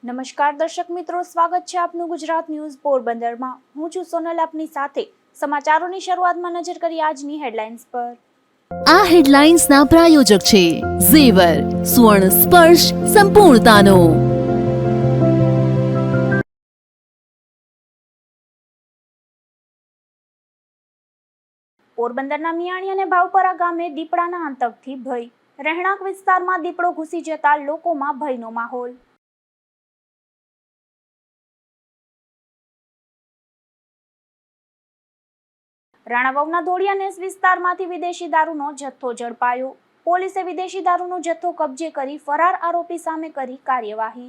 નમસ્કાર દર્શક મિત્રો, સ્વાગત છે આપનું ગુજરાત ન્યૂઝ પોરબંદરમાં। હું છું સોનલ, આપની સાથે સમાચારોની શરૂઆતમાં નજર કરી આજની હેડલાઇન્સ પર। આ હેડલાઇન્સના પ્રાયોજક છે ઝેવર, સુવર્ણ સ્પર્શ સંપૂર્ણતાનો। પોરબંદરના મિયાણી અને ભાવપરા ગામે દીપડાના આતંકથી ભય। રહેણાંક વિસ્તારમાં દીપડો ઘૂસી જતા લોકોમાં ભયનો માહોલ। રાણાવાવના ધોળિયાનેસ વિસ્તારમાંથી વિદેશી દારૂનો જથ્થો ઝડપાયો। પોલીસે વિદેશી દારૂનો જથ્થો કબજે કરી ફરાર આરોપી સામે કરી કાર્યવાહી।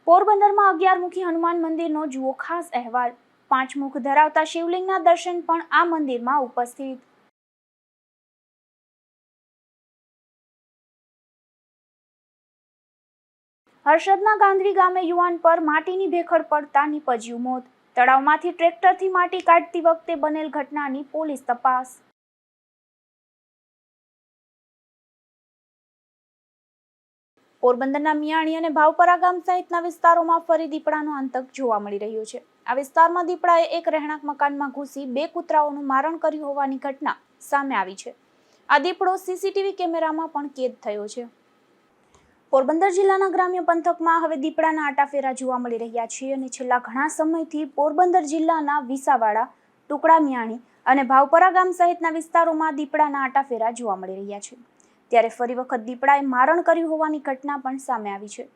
પોરબંદરમાં 11 મુખી હનુમાન મંદિરનો જુઓ ખાસ અહેવાલ। 5 મુખ ધરાવતા શિવલિંગના દર્શન પણ આ મંદિરમાં ઉપસ્થિત। હર્ષદના ગાંધરી ગામે યુવાન પર માટીની ભેખડ પડતા નીપજ્યું મોત। તળાવમાંથી ટ્રેક્ટરથી માટી કાઢતી વખતે બનેલ ઘટનાની પોલીસ તપાસ। પોરબંદરના મિયાણી અને ભાવપરા ગામ સહિતના વિસ્તારોમાં ફરી દીપડાનો આતંક જોવા મળી રહ્યો છે। આ વિસ્તારમાં દીપડાએ એક રહેણાંક મકાનમાં ઘૂસી 2 કૂતરાઓનું મારણ કર્યું હોવાની ઘટના સામે આવી છે। આ દીપડો સીસીટીવી કેમેરામાં પણ કેદ થયો છે। પોરબંદર જિલ્લાના ગ્રામ્ય પંથકમાં હવે દીપડાના આટાફેરા જોવા મળી રહ્યા છે અને છેલ્લા ઘણા સમયથી પોરબંદર જિલ્લાના વિસાવાડા, ટુકડા મિયાણી અને ભાવપરા ગામ સહિતના વિસ્તારોમાં દીપડાના આટાફેરા જોવા મળી રહ્યા છે। ત્યારે ફરી વખત દીપડાએ મારણ કર્યું હોવાની ઘટના પણ સામે આવી છે।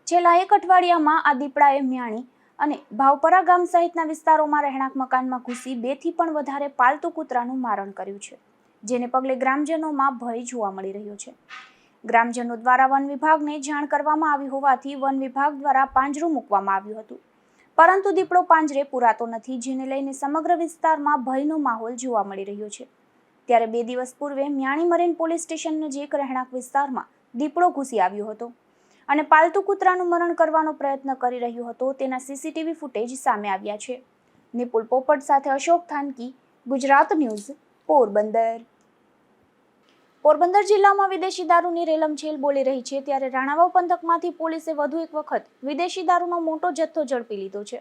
છેલ્લા 1 અઠવાડિયામાં આ દીપડાએ મિયાણી અને ભાવપરા ગામ સહિતના વિસ્તારોમાં રહેણાંક મકાનમાં ઘૂસી 2 થી પણ વધારે પાલતુ કૂતરાનું મારણ કર્યું છે, જેને પગલે ગ્રામજનોમાં ભય જોવા મળી રહ્યો છે। ગ્રામજનો દ્વારા વન વિભાગને જાણ કરવામાં આવી હોવાથી વન વિભાગ દ્વારા પાંજરું મૂકવામાં આવ્યું હતું, પરંતુ દીપડો પાંજરે પુરાતો નથી, જેને લઈને સમગ્ર વિસ્તારમાં ભયનો માહોલ જોવા મળી રહ્યો છે। ત્યારે 2 દિવસ પૂર્વે મિયાણી મરીન પોલીસ સ્ટેશન નજીક રહેણાંક વિસ્તારમાં દીપડો ઘૂસી આવ્યો હતો અને પાલતુ કૂતરાનું મરણ કરવાનો પ્રયત્ન કરી રહ્યો હતો, તેના સીસીટીવી ફૂટેજ સામે આવ્યા છે। નિપુલ પોપટ સાથે અશોક થાનકી, ગુજરાત ન્યૂઝ, પોરબંદર। પોરબંદર જિલ્લામાં વિદેશી દારૂની રેલમછેલ બોલી રહી છે, ત્યારે રાણાવાવ પંથકમાંથી પોલીસે વધુ એક વખત વિદેશી દારૂનો મોટો જથ્થો ઝડપી લીધો છે।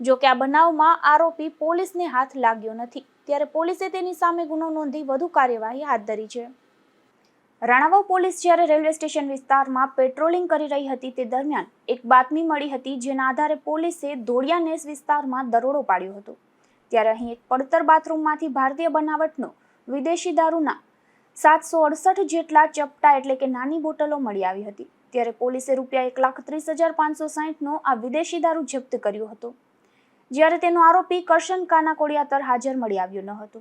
જો કે આ બનાવમાં આરોપી પોલીસને હાથ લાગ્યો નથી, ત્યારે પોલીસે તેની સામે ગુનો નોંધી વધુ કાર્યવાહી હાથ ધરી છે। રાણાવાવ પોલીસ જ્યારે રેલવે સ્ટેશન વિસ્તારમાં પેટ્રોલિંગ કરી રહી હતી તે દરમિયાન એક બાતમી મળી હતી, જેના આધારે પોલીસે ધોળિયાનેસ વિસ્તારમાં દરોડો પાડ્યો હતો। ત્યારે અહીં એક પડતર બાથરૂમમાંથી ભારતીય બનાવટનો વિદેશી દારૂના 768 જેટલા ચપટા એટલે કે નાની બોટલો મળી આવી હતી। ત્યારે પોલીસે રૂપિયા 1,30,560નો આ વિદેશી દારૂ જપ્ત કર્યો હતો, જ્યારે તેનો આરોપી કરશન કાનાકોડિયાતર હાજર મળી આવ્યો ન હતો,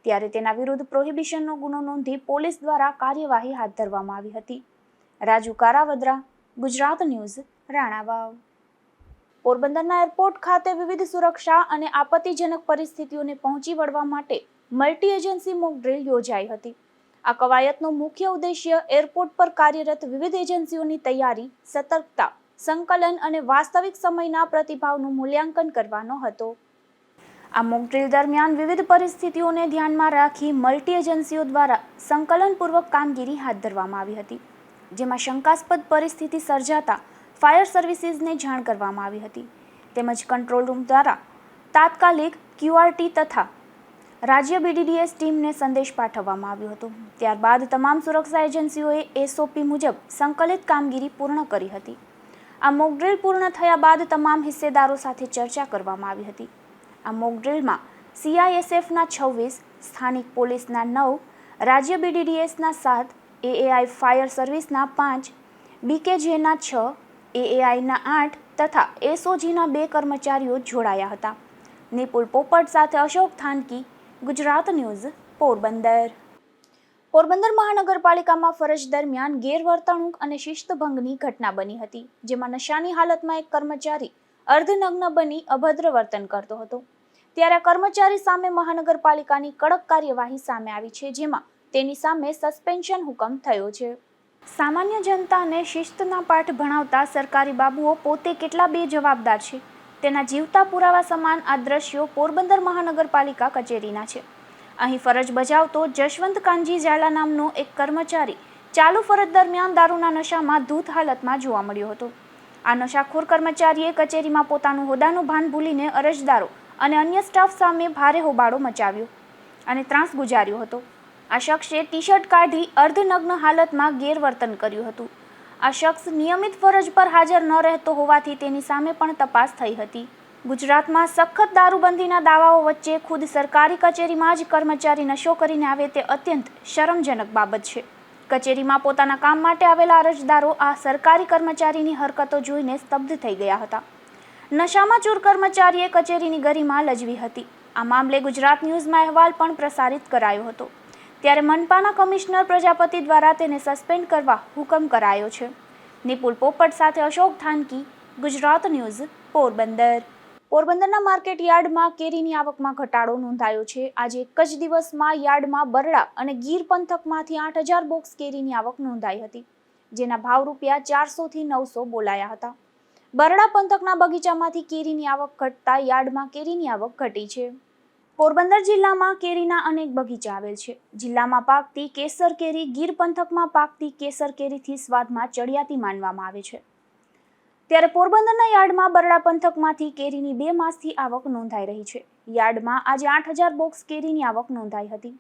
ત્યારે તેના વિરુદ્ધ પ્રોહિબિશનનો ગુનો નોંધી પોલીસ દ્વારા કાર્યવાહી હાથ ધરવામાં આવી હતી। રાજુ કારાવદ્રા, ગુજરાત ન્યૂઝ, રાણાવાવ। પોરબંદરના એરપોર્ટ ખાતે વિવિધ સુરક્ષા અને આપત્તિજનક પરિસ્થિતિઓને પહોંચી વળવા માટે મલ્ટી એજન્સી મોક ડ્રીલ યોજાઈ હતી। આ કવાયતનો મુખ્ય ઉદ્દેશ્ય એરપોર્ટ પર કાર્યરત વિવિધ એજન્સીઓની તૈયારી, સતર્કતા, સંકલન અને વાસ્તવિક સમયના પ્રતિભાવનું મૂલ્યાંકન કરવાનો હતો। આ મોક ડ્રીલ દરમિયાન વિવિધ પરિસ્થિતિઓને ધ્યાનમાં રાખી મલ્ટી એજન્સીઓ દ્વારા સંકલનપૂર્વક કામગીરી હાથ ધરવામાં આવી હતી, જેમાં શંકાસ્પદ પરિસ્થિતિ સર્જાતા ફાયર સર્વિસીસને જાણ કરવામાં આવી હતી, તેમજ કંટ્રોલ રૂમ દ્વારા તાત્કાલિક QRT તથા રાજ્ય BDDS ટીમને સંદેશ પાઠવવામાં આવ્યો હતો। ત્યારબાદ તમામ સુરક્ષા એજન્સીઓએ SOP મુજબ સંકલિત કામગીરી પૂર્ણ કરી હતી। આ મોક ડ્રીલ પૂર્ણ થયા બાદ તમામ હિસ્સેદારો સાથે ચર્ચા કરવામાં આવી હતી। આ મોક ડ્રીલમાં CISFના 26, સ્થાનિક પોલીસના 9, રાજ્ય BDDSના 7, AAI ફાયર સર્વિસના 5, BKJના 6, AAIના 8 તથા SOGના 2 કર્મચારીઓ જોડાયા હતા। નિપુલ પોપટ સાથે અશોક થાનકી, ગુજરાત ન્યૂઝ, પોરબંદર। પોરબંદર મહાનગરપાલિકામાં ફરજ દરમિયાન ગેરવર્તણૂક અને શિસ્તભંગની ઘટના બની હતી, જેમાં નશાની હાલતમાં એક કર્મચારી અર્ધનગ્ન બની અભદ્ર વર્તન કરતો હતો। ત્યારે આ કર્મચારી સામે મહાનગરપાલિકાની કડક કાર્યવાહી સામે આવી છે, જેમાં તેની સામે સસ્પેન્શન હુકમ થયો છે। સામાન્ય જનતાને શિસ્તના પાઠ ભણાવતા સરકારી બાબુઓ પોતે કેટલા બેજવાબદાર છે, તેના જીવતા પુરાવા સમાન આ દ્રશ્યો પોરબંદર મહાનગરપાલિકા કચેરીના છે। અહીં ફરજ બજાવતો જશવંત કાનજી ઝાલા નામનો એક કર્મચારી ચાલુ ફરજ દરમિયાન દારૂના નશામાં ધૂત હાલતમાં જોવા મળ્યો હતો. આ નશાખોર કર્મચારીએ કચેરીમાં પોતાનું હોદ્દાનું ભાન ભૂલીને અરજદારો અને અન્ય સ્ટાફ સામે ભારે હોબાળો મચાવ્યો અને ત્રાસ ગુજાર્યો હતો. આ શખ્સે ટી શર્ટ કાઢી અર્ધનગ્ન હાલતમાં ગેરવર્તન કર્યું હતું. આ શખ્સ નિયમિત ફરજ પર હાજર ન રહેતો હોવાથી તેની સામે પણ તપાસ થઈ હતી. ગુજરાતમાં સખત દારૂબંધીના દાવાઓ વચ્ચે ખુદ સરકારી કચેરીમાં જ કર્મચારી નશો કરીને આવે તે અત્યંત શરમજનક બાબત છે. કચેરીમાં પોતાના કામ માટે આવેલા અરજદારો આ સરકારી કર્મચારીની હરકતો જોઈને સ્તબ્ધ થઈ ગયા હતા. નશામાં ચૂર કર્મચારીએ કચેરીની ગરિમા લજવી હતી. આ મામલે ગુજરાત ન્યૂઝમાં અહેવાલ પણ પ્રસારિત કરાયો હતો. ત્યારે મનપાના કમિશનર પ્રજાપતિ દ્વારા તેને સસ્પેન્ડ કરવા હુકમ કરાયો છે. નિપુલ પોપટ સાથે અશોક થાનકી, ગુજરાત ન્યૂઝ, પોરબંદર. પોરબંદરના માર્કેટ યાર્ડમાં કેરીની આવકમાં ઘટાડો નોંધાયો છે. આજે એક જ દિવસમાં યાર્ડમાં બરડા અને ગીર પંથકમાંથી 8,000 બોક્સ કેરીની આવક નોંધાઈ હતી, જેના ભાવ રૂપિયા 400 થી 900 બોલાયા હતા. બરડા પંથકના બગીચામાંથી કેરીની આવક ઘટતા યાર્ડમાં કેરીની આવક ઘટી છે. પોરબંદર જિલ્લામાં કેરીના અનેક બગીચા આવેલ છે. જિલ્લામાં પાકતી કેસર કેરી ગીર પંથકમાં પાકતી કેસર કેરીથી સ્વાદમાં ચડિયાતી માનવામાં આવે છે. ત્યારે પોરબંદરના યાર્ડમાં બરડા પંથકમાંથી કેરીની 2 માસથી આવક નોંધાઈ રહી છે. યાર્ડમાં આજે 8,000 બોક્સ કેરીની આવક નોંધાઈ હતી.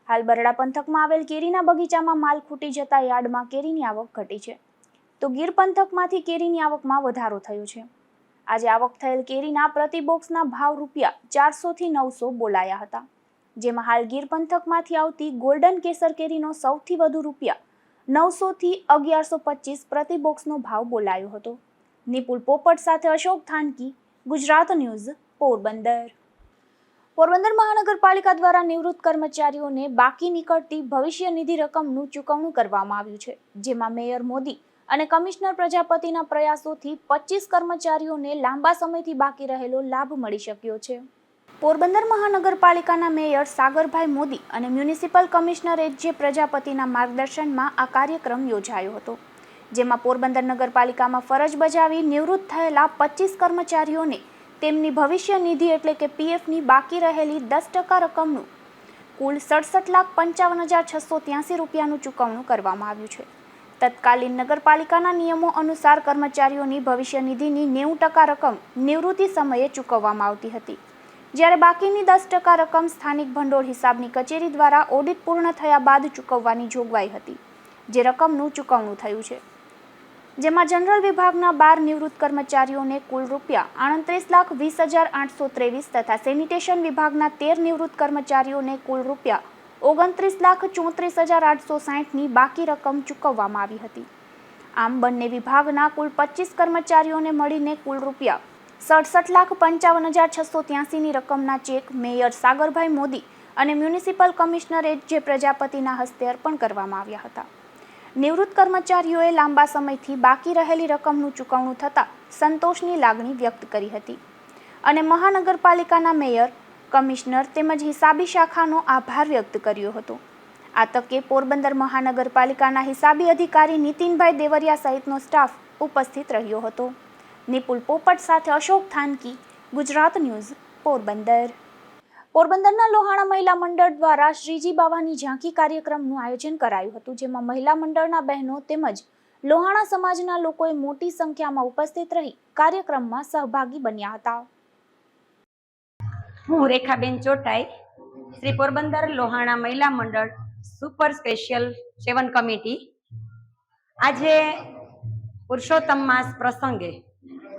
હાલ બરડા પંથકમાં આવેલ કેરીના બગીચામાં માલ ખૂટી જતા યાર્ડમાં કેરીની આવક ઘટી છે, તો ગીર પંથકમાંથી કેરીની આવકમાં વધારો થયો છે. આજે આવક થયેલ કેરીના પ્રતિ બોક્સના ભાવ રૂપિયા 400 થી 900 બોલાયા હતા, જેમાં હાલ ગીર પંથકમાંથી આવતી ગોલ્ડન કેસર કેરીનો સૌથી વધુ રૂપિયા 900 થી 1125 પ્રતિ બોક્સનો ભાવ બોલાયો હતો. નિપુલ પોપટ સાથે અશોક થાનકી, ગુજરાત ન્યૂઝ, પોરબંદર. પોરબંદર મહાનગરપાલિકા દ્વારા નિવૃત્ત કર્મચારીઓને બાકી નીકળતી ભવિષ્ય નિધિ રકમનું ચૂકવણું કરવામાં આવ્યું છે, જેમાં મેયર મોદી અને કમિશનર પ્રજાપતિના પ્રયાસોથી 25 કર્મચારીઓને લાંબા સમયથી બાકી રહેલો લાભ મળી શક્યો છે. પોરબંદર મહાનગરપાલિકાના મેયર સાગરભાઈ મોદી અને મ્યુનિસિપલ કમિશનર જે પ્રજાપતિના માર્ગદર્શનમાં આ કાર્યક્રમ યોજાયો હતો, જેમાં પોરબંદર નગરપાલિકામાં ફરજ બજાવી નિવૃત્ત થયેલા 25 કર્મચારીઓને તેમની ભવિષ્ય નિધિ એટલે કે પીએફની બાકી રહેલી 10% રકમનું કુલ 67,55,683 રૂપિયાનું ચૂકવણું કરવામાં આવ્યું છે. તત્કાલીન નગરપાલિકાના નિયમો અનુસાર કર્મચારીઓની ભવિષ્ય નિધિની 90% રકમ નિવૃત્તિ સમયે ચૂકવવામાં આવતી હતી, જ્યારે બાકીની 10% રકમ સ્થાનિક ભંડોળ હિસાબની કચેરી દ્વારા ઓડિટ પૂર્ણ થયા બાદ ચૂકવવાની જોગવાઈ હતી, જે રકમનું ચૂકવણું થયું છે. જેમાં જનરલ વિભાગના 12 નિવૃત્ત કર્મચારીઓને કુલ રૂપિયા 29,20,823 તથા સેનિટેશન વિભાગના 13 નિવૃત્ત કર્મચારીઓને કુલ રૂપિયા 29,34,860ની બાકી રકમ ચૂકવવામાં આવી હતી. આમ બંને વિભાગના કુલ 25 કર્મચારીઓને મળીને કુલ રૂપિયા 67,55,683ની રકમના ચેક મેયર સાગરભાઈ મોદી અને મ્યુનિસિપલ કમિશનર જે પ્રજાપતિના હસ્તે અર્પણ કરવામાં આવ્યા હતા. નિવૃત્ત કર્મચારીઓએ લાંબા સમયથી બાકી રહેલી રકમનું ચૂકવણું થતાં સંતોષની લાગણી વ્યક્ત કરી હતી અને મહાનગરપાલિકાના મેયર, કમિશનર તેમજ હિસાબી શાખાનો આભાર વ્યક્ત કર્યો હતો. આ તકે પોરબંદર મહાનગરપાલિકાના હિસાબી અધિકારી નીતિનભાઈ દેવરિયા સહિતનો સ્ટાફ ઉપસ્થિત રહ્યો હતો. નિપુલ પોપટ સાથે અશોક થાનકી, ગુજરાત ન્યૂઝ, પોરબંદર. પોરબંદરના લોહાણા મહિલા મંડળ દ્વારા શ્રીજી બાવાની ઝાંખી કાર્યક્રમનું આયોજન કરાયું હતું, જેમાં મહિલા મંડળના બહેનો તેમજ લોહાણા સમાજના લોકોએ મોટી સંખ્યામાં ઉપસ્થિત રહી કાર્યક્રમમાં સહભાગી બન્યા હતા. હું રેખાબેન ચોટાઈ, શ્રી પોરબંદર લોહાણા મહિલા મંડળ સુપર સ્પેશિયલ 7 કમિટી. આજે પુરુષોત્તમ માસ પ્રસંગે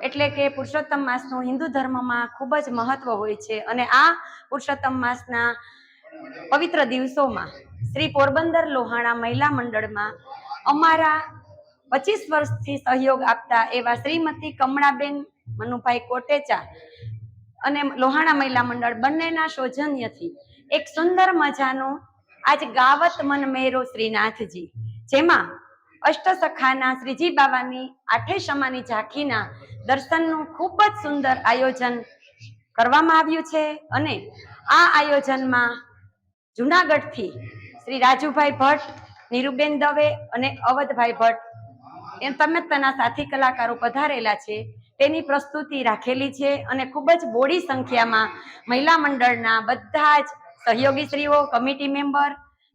એટલે કે પુરુષોત્તમ માસનું હિન્દુ ધર્મમાં ખૂબ જ મહત્વ હોય છે અને આ પુરુષોત્તમ માસના પવિત્ર દિવસોમાં શ્રી પોરબંદર લોહાણા મહિલા મંડળમાં અમારા 25 વર્ષથી સહયોગ આપતા એવા શ્રીમતી કમળાબેન મનુભાઈ કોટેચા અને લોહાણા મહિલા મંડળ બંનેના સૌજન્યથી એક સુંદર મજાનું આજ ગાવત મન મેરો શ્રીનાથજી, જેમાં અષ્ટસખાના શ્રીજી બાવાની આઠે સમાની ઝાંખીના દર્શનનું ખૂબ જ સુંદર આયોજન કરવામાં આવ્યું છે અને આ આયોજનમાં જુનાગઢથી શ્રી રાજુભાઈ ભટ્ટ, નીરુબેન દવે અને અવધભાઈ ભટ્ટ એમ તમે તેના સાથી કલાકારો પધારેલા છે. તેની પ્રસ્તુતિ રાખેલી છે અને ખૂબ જ બોડી સંખ્યામાં મહિલા મંડળના બધા જ સહયોગીશ્રીઓ, કમિટી મેમ્બર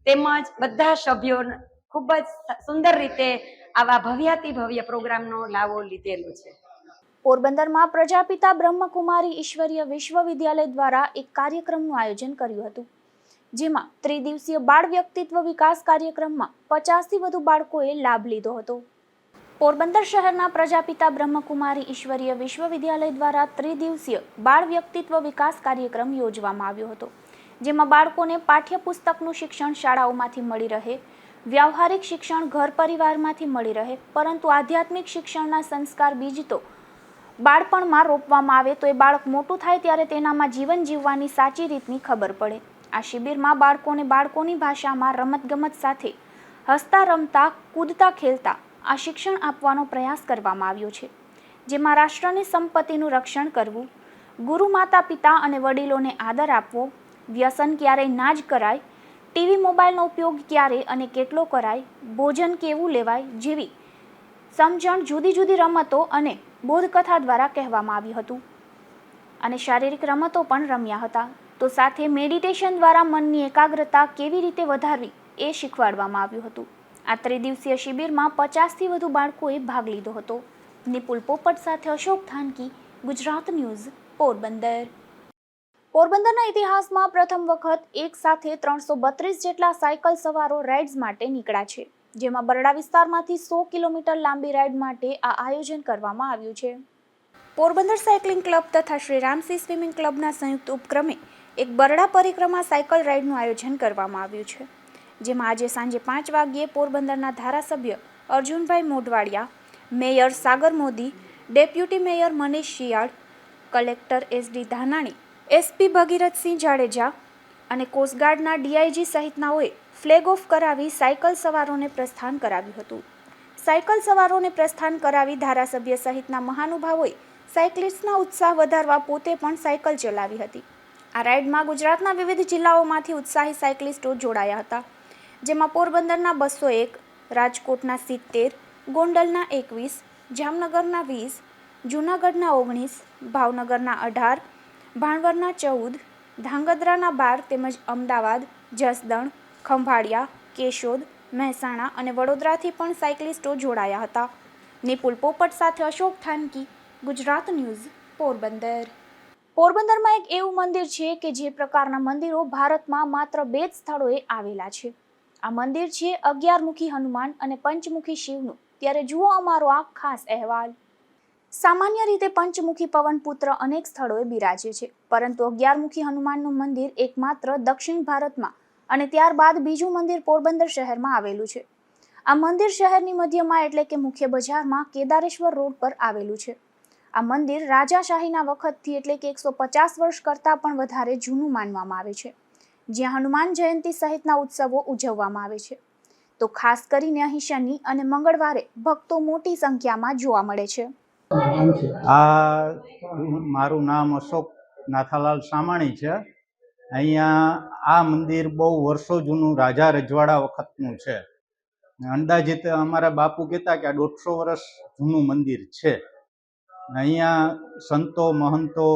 તેમજ બધા સભ્યો ખૂબ જ સુંદર રીતે આવા ભવ્યાતિ ભવ્ય પ્રોગ્રામનો લાવો લીધેલો છે. પોરબંદરમાં પ્રજાપિતા બ્રહ્મકુમારી ઈશ્વરીય વિશ્વવિદ્યાલય દ્વારા એક કાર્યક્રમનું આયોજન કર્યું હતું, જેમાં ત્રિદિવસીય બાળ વ્યક્તિત્વ વિકાસ કાર્યક્રમમાં 50થી વધુ બાળકોએ લાભ લીધો હતો. પોરબંદર શહેરના પ્રજાપિતા બ્રહ્મકુમારી ઈશ્વરીય વિશ્વવિદ્યાલય દ્વારા ત્રિદિવસીય બાળ વ્યક્તિત્વ વિકાસ કાર્યક્રમ યોજવામાં આવ્યો હતો, જેમાં બાળકોને પાઠ્યપુસ્તકનું શિક્ષણ શાળાઓમાંથી મળી રહે, વ્યવહારિક શિક્ષણ ઘર પરિવારમાંથી મળી રહે, પરંતુ આધ્યાત્મિક શિક્ષણના સંસ્કાર બીજ તો બાળપણમાં રોપવામાં આવે તો એ બાળક મોટું થાય ત્યારે તેનામાં જીવન જીવવાની સાચી રીતની ખબર પડે. આ શિબિરમાં બાળકોને બાળકોની ભાષામાં રમતગમત સાથે હસતા રમતા કૂદતા ખેલતા આ શિક્ષણ આપવાનો પ્રયાસ કરવામાં આવ્યો છે, જેમાં રાષ્ટ્રની સંપત્તિનું રક્ષણ કરવું, ગુરુ માતા પિતા અને વડીલોને આદર આપવો, વ્યસન ક્યારેય ના જ કરાય, ટીવી મોબાઈલનો ઉપયોગ ક્યારે અને કેટલો કરાય, ભોજન કેવું લેવાય જેવી સમજણ જુદી જુદી રમતો અને બોધકથા દ્વારા કહેવામાં આવ્યું હતું. અને શારીરિક રમતો પણ રમ્યા હતા. તો સાથે મેડિટેશન દ્વારા મનની એકાગ્રતા કેવી રીતે વધારવી એ શીખવાડવામાં આવ્યું હતું. આ ત્રિદિવસીય શિબિરમાં 50થી વધુ બાળકોએ ભાગ લીધો હતો. નિપુલ પોપટ સાથે અશોક થાનકી, ગુજરાત ન્યૂઝ, પોરબંદર. પોરબંદરના ઇતિહાસમાં પ્રથમ વખત એક સાથે 332 જેટલા સાયકલ સવારો રાઇડ્સ માટે નીકળ્યા છે, જેમાં બરડા વિસ્તારમાંથી 100 કિલોમીટર લાંબી રાઇડ માટે આ આયોજન કરવામાં આવ્યું છે. પોરબંદર સાયકલિંગ ક્લબ તથા શ્રી રામસિંહ સ્વિમિંગ ક્લબના સંયુક્ત ઉપક્રમે એક બરડા પરિક્રમા સાયકલ રાઇડનું આયોજન કરવામાં આવ્યું છે, જેમાં આજે સાંજે 5 વાગ્યે પોરબંદરના ધારાસભ્ય Arjunbhai Modhwadia, mayor Sagar Modi, deputy mayor Manish Shiyal, collector SD Dhanani, SP Bhagirathsinh Jadeja અને કોસ્ટગાર્ડના DIG સહિતનાઓએ ફ્લેગ ઓફ કરાવી સાયકલ સવારોને પ્રસ્થાન કરાવ્યું હતું. સાયકલ સવારોને પ્રસ્થાન કરાવી ધારાસભ્ય સહિતના મહાનુભાવોએ સાયકલિસ્ટના ઉત્સાહ વધારવા પોતે પણ સાયકલ ચલાવી હતી. આ રાઇડમાં ગુજરાતના વિવિધ જિલ્લાઓમાંથી ઉત્સાહી સાયકલિસ્ટો જોડાયા હતા, જેમાં પોરબંદરના 201, રાજકોટના 70, ગોંડલના 21, જામનગરના 20, જૂનાગઢના 19, ભાવનગરના 18, ભાણવરના 14, ધાંગધ્રાના 12 તેમજ અમદાવાદ, જસદણ, ખંભાળિયા, કેશોદ, મહેસાણા અને વડોદરાથી પણ સાયકલિસ્ટો જોડાયા હતા. નિપુલ પોપટ સાથે અશોક થાનકી, ગુજરાત ન્યૂઝ, પોરબંદર. પોરબંદરમાં એક એવું મંદિર છે કે જે પ્રકારના મંદિરો ભારતમાં માત્ર 2 જ સ્થળોએ આવેલા છે. આ મંદિર છે 11 મુખી હનુમાન અને પંચમુખી શિવનું. ત્યારે જુઓ અમારો આ ખાસ અહેવાલ. સામાન્ય રીતે પંચમુખી પવનપુત્ર અનેક સ્થળોએ બિરાજે છે, પરંતુ 11 મુખી હનુમાનનું મંદિર એકમાત્ર દક્ષિણ ભારતમાં અને ત્યારબાદ બીજું મંદિર પોરબંદર શહેરમાં આવેલું છે. આ મંદિર શહેરની મધ્યમાં એટલે કે મુખ્ય બજારમાં કેદારેશ્વર રોડ પર આવેલું છે. આ મંદિર રાજાશાહીના વખતથી એટલે કે 150 વર્ષ કરતાં પણ વધારે જૂનું માનવામાં આવે છે, જ્યાં હનુમાન જયંતિ સહિતના ઉત્સવો ઉજવવામાં આવે છે. તો ખાસ કરીને અહીં શનિ અને મંગળવારે ભક્તો મોટી સંખ્યામાં જોવા મળે છે. મારું નામ અશોક નાથાલાલ સામાણી છે. અહીંયા આ મંદિર બહુ વર્ષો જૂનું રાજા રજવાડા વખતનું છે. અંદાજિત અમારા બાપુ કહેતા કે આ 150 વર્ષ જૂનું મંદિર છે. અહીંયા સંતો મહંતો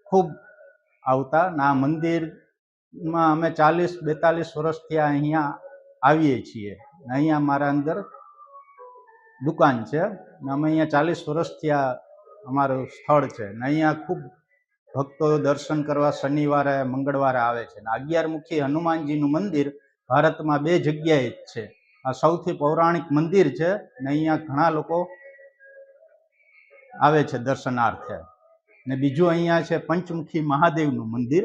ખૂબ આવતા. આ મંદિરમાં અમે 40-42 વર્ષથી અહીંયા આવીએ છીએ. અહીંયા મારા અંદર દુકાન છે. અમે અહીંયા 40 વર્ષથી આ અમારું સ્થળ છે. અહીંયા ખૂબ ભક્તો દર્શન કરવા શનિવારે મંગળવારે આવે છે. 11 મુખી હનુમાનજીનું મંદિર ભારતમાં 2 જગ્યાએ જ છે. આ સૌથી પૌરાણિક મંદિર છે ને અહીંયા ઘણા લોકો આવે છે દર્શનાર્થે. ને બીજું અહીંયા છે પંચમુખી મહાદેવનું મંદિર.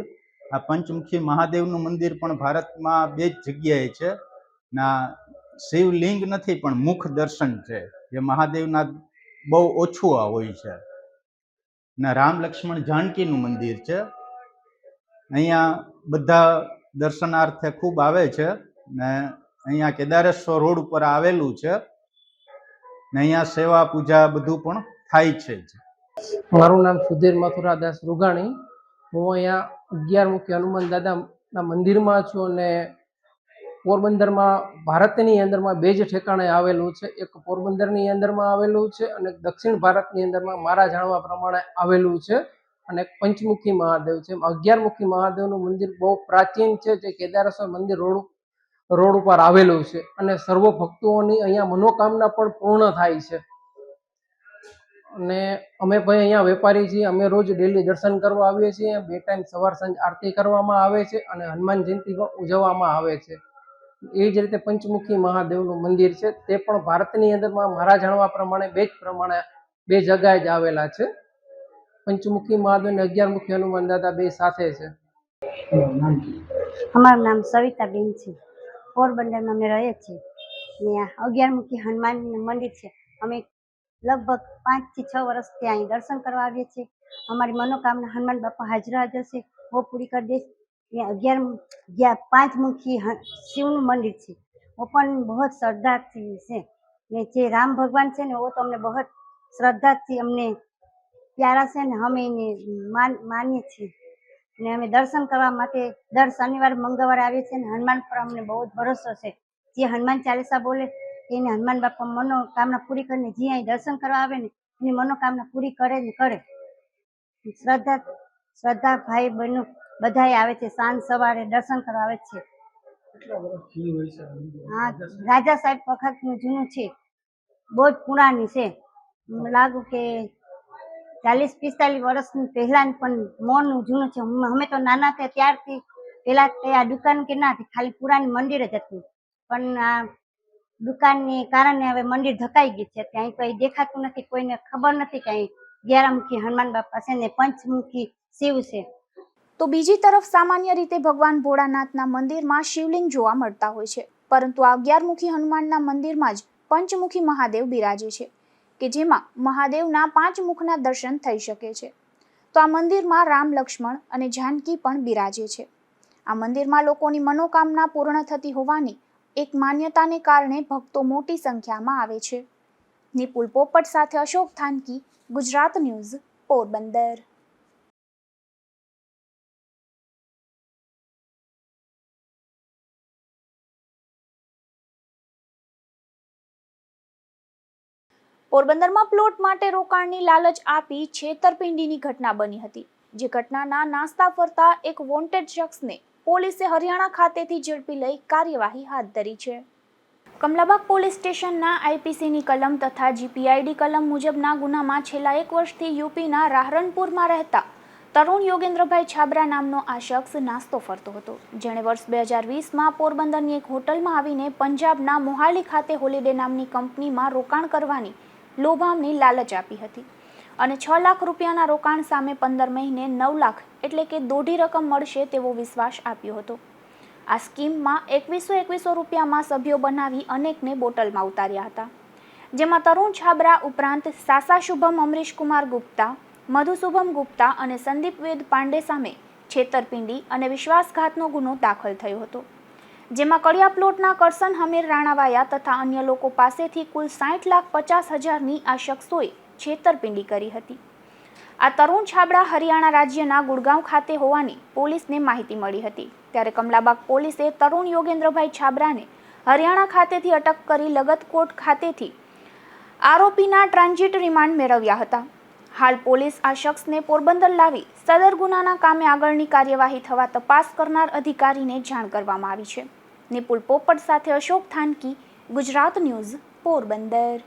આ પંચમુખી મહાદેવનું મંદિર પણ ભારતમાં 2 જ જગ્યાએ છે. ના શિવલિંગ નથી પણ મુખ દર્શન છે, જે મહાદેવના બહુ ઓછું હોય છે. ને રામ લક્ષ્મણ જાનકીનું મંદિર છે. અહીંયા બધા દર્શનાર્થે ખૂબ આવે છે. ને અહીંયા કેદારેશ્વર રોડ ઉપર આવેલું છે. ને અહીંયા સેવા પૂજા બધું પણ થાય છે. મારું નામ સુધીર મથુરાદાસ રૂગાણી. હું અહીંયા 11 મુખી હનુમાન દાદાના મંદિરમાં છું અને પોરબંદરમાં ભારતની અંદરમાં 2 જ ઠેકાણે આવેલું છે. એક પોરબંદરની અંદરમાં આવેલું છે અને દક્ષિણ ભારતની અંદરમાં મારા જાણવા પ્રમાણે આવેલું છે. અને એક પંચમુખી મહાદેવ છે. 11મુખી મહાદેવનું મંદિર બહુ પ્રાચીન છે, જે કેદારેશ્વર મંદિર રોડ ઉપર આવેલું છે અને સર્વ ભક્તોની અહીંયા મનોકામના પણ પૂર્ણ થાય છે. અને અમે ભાઈ અહીંયા વેપારી છીએ, અમે રોજ ડેલી દર્શન કરવા આવીએ છીએ. 2 ટાઈમ સવાર સાંજ આરતી કરવામાં આવે છે અને હનુમાન જયંતિ પણ ઉજવવામાં આવે છે. એ જ રીતે પંચમુખી મહાદેવનું મંદિર છે, તે પણ ભારતની અંદરમાં મારા જાણવા પ્રમાણે બે જગ્યાએ જ આવેલા છે. પંચમુખી મહાદેવ અને 11મુખી હનુમાન દાદા બે સાથે છે. અમારું નામ સવિતાબેન છે. પોરબંદરમાં અમે રહીએ છીએ. ત્યાં 11મુખી હનુમાન મંદિર છે. અમે લગભગ 5 થી 6 વર્ષથી અહીં દર્શન કરવા આવીએ છીએ. અમારી મનોકામના હનુમાન બાપા હાજરા છે, वो पूरी कर दे. यहाँ 5મુખી શિવનું મંદિર છે, वो પણ बहुत શ્રદ્ધાથી છે. ને જે રામ ભગવાન છે ને, वो તો અમને બહુ શ્રદ્ધાથી અમને પ્યારા છે ને, અમે એને માનીએ છીએ. ને અમે દર્શન કરવા માટે દર શનિવાર મંગળવારે આવીએ છીએ. ને હનુમાન પર અમને બહુ જ ભરોસો છે. જે હનુમાન ચાલીસા બોલે એને હનુમાન બાપા મનોકામના પૂરી કરીને, જે અહીં દર્શન કરવા આવે ને એની મનોકામના પૂરી કરે ને કરે. શ્રદ્ધા ભાઈ બહેનો બધાય આવે છે, સાંજ સવારે દર્શન કરવા આવે છે. હા, રાજા સાહેબ વખતનું જૂનું છે, બહુ જ પુરાણી છે. લાગુ કે 40-45 વર્ષની પહેલાં પણ મોરનું જૂનું છે. અમે તો નાના હતા ત્યારથી પેલા આ દુકાન કે ના હતી, ખાલી પુરાણી મંદિર જ હતું. પણ આ દુકાનને કારણે હવે મંદિર ધકાઈ ગયું છે. ત્યાં કોઈ દેખાતું નથી, કોઈને ખબર નથી કે અહીં 11મુખી હનુમાન બાપા છે ને 5મુખી શિવ છે. તો બીજી તરફ સામાન્ય રીતે ભગવાન ભોળાનાથના મંદિરમાં શિવલિંગ જોવા મળતા હોય છે, પરંતુ આ 11મુખી હનુમાનના મંદિરમાં જ પંચમુખી મહાદેવ બિરાજે છે, કે જેમાં મહાદેવના 5 મુખના દર્શન થઈ શકે છે. તો આ મંદિરમાં રામ, લક્ષ્મણ અને જાનકી પણ બિરાજે છે. આ મંદિરમાં લોકોની મનોકામના પૂર્ણ થતી હોવાની એક માન્યતાને કારણે ભક્તો મોટી સંખ્યામાં આવે છે. નિપુલ પોપટ સાથે અશોક થાનકી, ગુજરાત ન્યૂઝ, પોરબંદર. પોરબંદરમાં પ્લોટ માટે રોકાણની લાલચ આપી છેતરપિંડીની ઘટના બની હતી. જે ઘટનાના નાસ્તા ફરતા એક વોન્ટેડ શખ્સને પોલીસે હરિયાણા ખાતેથી ઝડપી લઈ કાર્યવાહી હાથ ધરી છે. કમલાબાગ પોલીસ સ્ટેશનના આઈપીસીની કલમ તથા જીપીઆઈડી કલમ મુજબના ગુનામાં છેલ્લા 1 વર્ષથી યુપીના રાહરનપુરમાં રહેતા તરુણ યોગેન્દ્રભાઈ છાબરા નામનો આ શખ્સ નાસ્તો ફરતો હતો, જેણે વર્ષ 2020માં પોરબંદરની એક હોટલમાં આવીને પંજાબના મોહાલી ખાતે હોલિડે નામની કંપનીમાં રોકાણ કરવાની લોભામણી લાલચ આપી હતી અને 6 લાખ રૂપિયાના રોકાણ સામે 15 મહિને 9 લાખ એટલે કે દોઢી રકમ મળશે તેવો વિશ્વાસ આપ્યો હતો. આ સ્કીમમાં 2100 રૂપિયામાં સભ્યો બનાવી અનેકને બોટલમાં ઉતાર્યા હતા, જેમાં તરુણ છાબરા ઉપરાંત સાસા શુભમ અમરીશકુમાર ગુપ્તા, મધુશુભમ ગુપ્તા અને સંદીપ વેદ પાંડે સામે છેતરપિંડી અને વિશ્વાસઘાતનો ગુનો દાખલ થયો હતો, જેમાં કડિયા પ્લોટના કરસન હમીર રાણાવાયા તથા અન્ય લોકો પાસેથી કુલ 60,50,000ની આ શખ્સોએ છેતરપિંડી કરી હતી. આ તરુણ છાબરા હરિયાણા રાજ્યના ગુડગાંવ ખાતે હોવાની પોલીસને માહિતી મળી હતી. ત્યારે કમલાબાગ પોલીસે તરુણ યોગેન્દ્રભાઈ છાબરાને હરિયાણા ખાતેથી અટક કરી લગતકોટ ખાતેથી આરોપીના ટ્રાન્ઝિટ રિમાન્ડ મેળવ્યા હતા. હાલ પોલીસ આ શખ્સને પોરબંદર લાવી સદર ગુનાના કામે આગળની કાર્યવાહી થવા તપાસ કરનાર અધિકારીને જાણ કરવામાં આવી છે. નિપુલ પોપટ સાથે અશોક થાનકી, ગુજરાત ન્યૂઝ, પોરબંદર.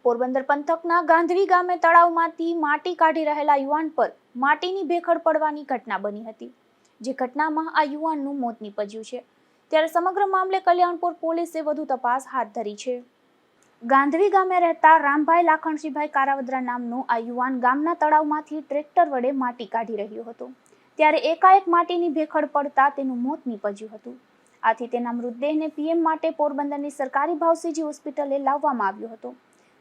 પોરબંદર પંથકના ગાંધવી ગામે તળાવમાંથી માટી કાઢી રહેલા યુવાન પર માટીની ભેખડ પડવાની ઘટના બની હતી, જે ઘટનામાં આ યુવાનનું મોત નીપજ્યું છે. ત્યારે સમગ્ર મામલે કલ્યાણપુર પોલીસે વધુ તપાસ હાથ ધરી છે. ગાંધવી ગામે રહેતા રામભાઈ લાખણસિંહભાઈ કારાવદ્રા નામનો આ યુવાન ગામના તળાવમાંથી ટ્રેક્ટર વડે માટી કાઢી રહ્યો હતો, ત્યારે એકાએક માટીની ભેખડ પડતા તેનું મોત નીપજ્યું હતું. આથી તેના મૃતદેહને પીએમ માટે પોરબંદરની સરકારી ભાવસીજી હોસ્પિટલે લાવવામાં આવ્યો હતો.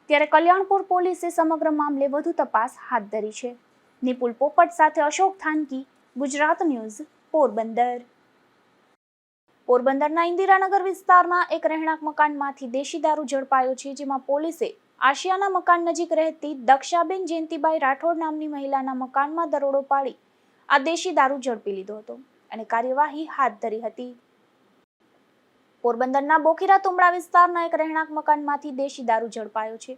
ત્યારે કલ્યાણપુર પોલીસે સમગ્ર મામલે વધુ તપાસ હાથ ધરી છે. નિપુલ પોપટ સાથે અશોક થાનકી, ગુજરાત ન્યૂઝ, પોરબંદર. પોરબંદરના ઇન્દિરાનગર વિસ્તારના એક રહેણાંક મકાનમાંથી દેશી દારૂ ઝડપાયો છે, જેમાં પોલીસે આશિયાના મકાન નજીક રહેતી દક્ષાબેન જયંતિભાઈ રાઠોડ નામની મહિલાના મકાનમાં દરોડો પાડી આ દેશી દારૂ ઝડપી લીધો હતો અને કાર્યવાહી હાથ ધરી હતી. પોરબંદરના બોખીરા તુંબડા વિસ્તારના એક રહેણાંક મકાનમાંથી દેશી દારૂ ઝડપાયો છે,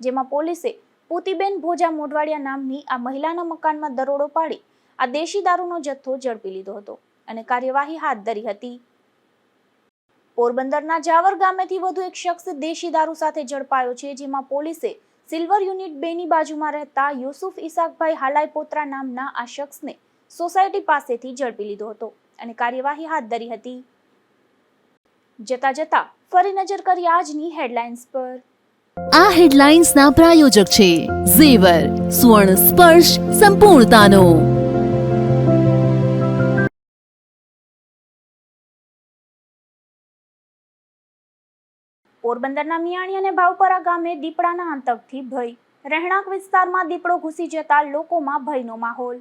જેમાં પોલીસે પૂતીબેન ભોજા મોઢવાડિયા નામની આ મહિલાના મકાનમાં દરોડો પાડી આ દેશી દારૂનો જથ્થો ઝડપી લીધો હતો અને કાર્યવાહી હાથ ધરી હતી. પોરબંદરના જાવર ગામેથી વધુ એક શખ્સ દેશી દારૂ સાથે ઝડપાયો છે, જેમાં પોલીસે સિલ્વર યુનિટ 2 ની બાજુમાં રહેતા યુસુફ ઇસાકભાઈ હાલાઈ પોત્રા નામના આ શખ્સને સોસાયટી પાસેથી ઝડપી લીધો હતો અને કાર્યવાહી હાથ ધરી હતી. જતા ફરી નજર કરી આજની હેડલાઇન્સ પર. આ હેડલાઇન્સના પ્રાયોજક છે ઝેવર, સુવર્ણ સ્પર્શ સંપૂર્ણતાનો. પોરબંદરના મિયાણી અને ભાવપરા ગામે દીપડાના આતંકથી ભય. રહેણાંક વિસ્તારમાં દીપડો ઘૂસી જતા લોકોમાં ભયનો માહોલ.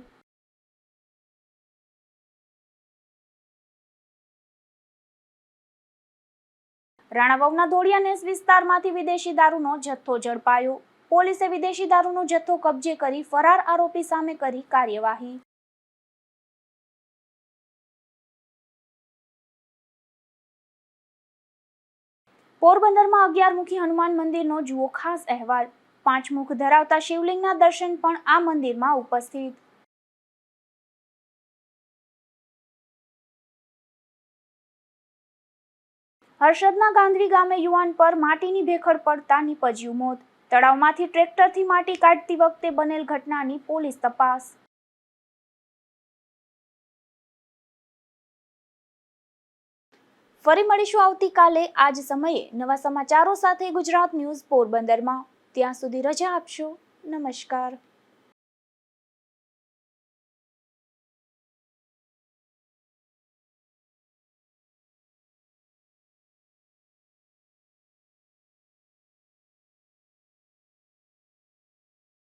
રાણાવાવના ધોળિયાનેસ વિસ્તારમાંથી વિદેશી દારૂનો જથ્થો ઝડપાયો. પોલીસે વિદેશી દારૂનો જથ્થો કબજે કરી ફરાર આરોપી સામે કરી કાર્યવાહી. પોરબંદરમાં 11 મુખી હનુમાન મંદિરનો જુઓ ખાસ અહેવાલ. 5 મુખ ધરાવતા શિવલિંગના દર્શન પણ આ મંદિરમાં ઉપસ્થિત. હર્ષદના ગાંધવી ગામે યુવાન પર માટીની ભેખડ પડતા નીપજ્યું મોત. તળાવમાંથી ટ્રેક્ટરથી માટી કાઢતી વખતે બનેલ ઘટનાની પોલીસ તપાસ. ફરી મળીશું આવતીકાલે આ જ સમયે નવા સમાચારો સાથે ગુજરાત ન્યૂઝ પોરબંદરમાં. ત્યાં સુધી રજા આપશો. નમસ્કાર.